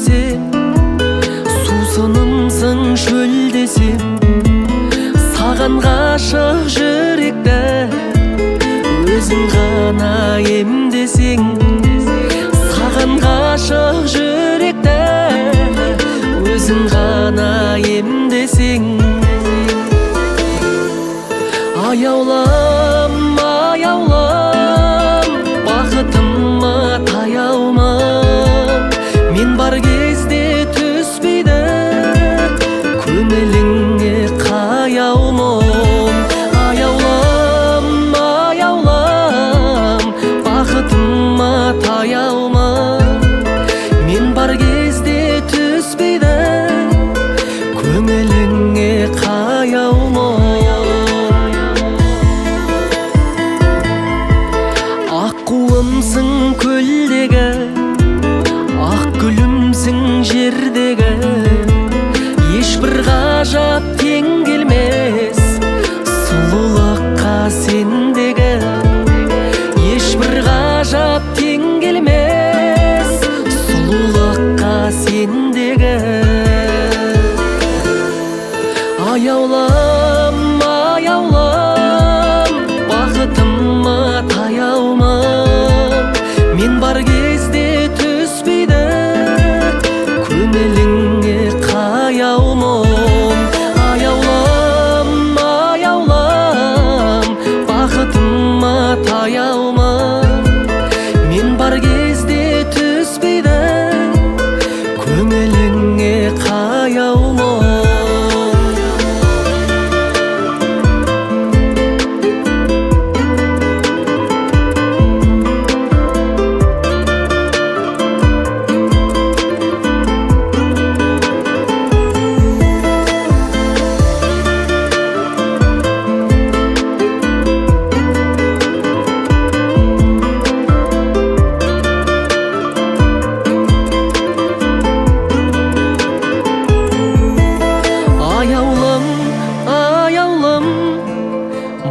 десем, сусынымсың шөл десем, саған ғашық жүректі өзің ғана емдесең, саған ғашық жүректі өзің ғана емдесең. Аяулам, аяулам, бақытыма таяума, мен бар кезде түспейді көңіліңе қаяумын. Аяулам, аяулам, бақытыма таяума, мен бар кезде түспейді көңіліңе қаяумын. Аққуымсың көлдегі, ақ гүлімсің жердегі, ешбір ғажап тең келмес сұлулыққа сендегі. Ешбір ғажап тең келмес сұлулыққа сендегі. Аяулам, аяулам, бақытыма таяума, мен бар кезде түспейді көңіліңе қаяумын. Аяулам, аяулам, бақытыма таяума, мен бар кезде түспейді көңіліңе қаяумын.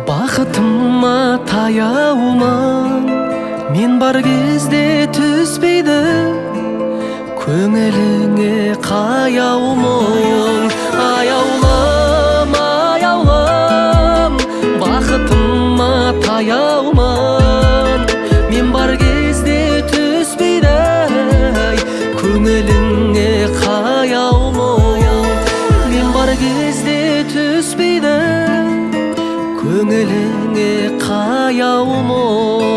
Бақытыма таяума, мен бар кезде түспейді көңіліңе қаяумын. Аяулам, аяулам, бақытыма таяума, мен бар кезде түспейді көңіліңе қаяумын. Мен бар кезде түспейді көңіліңе қаяумын.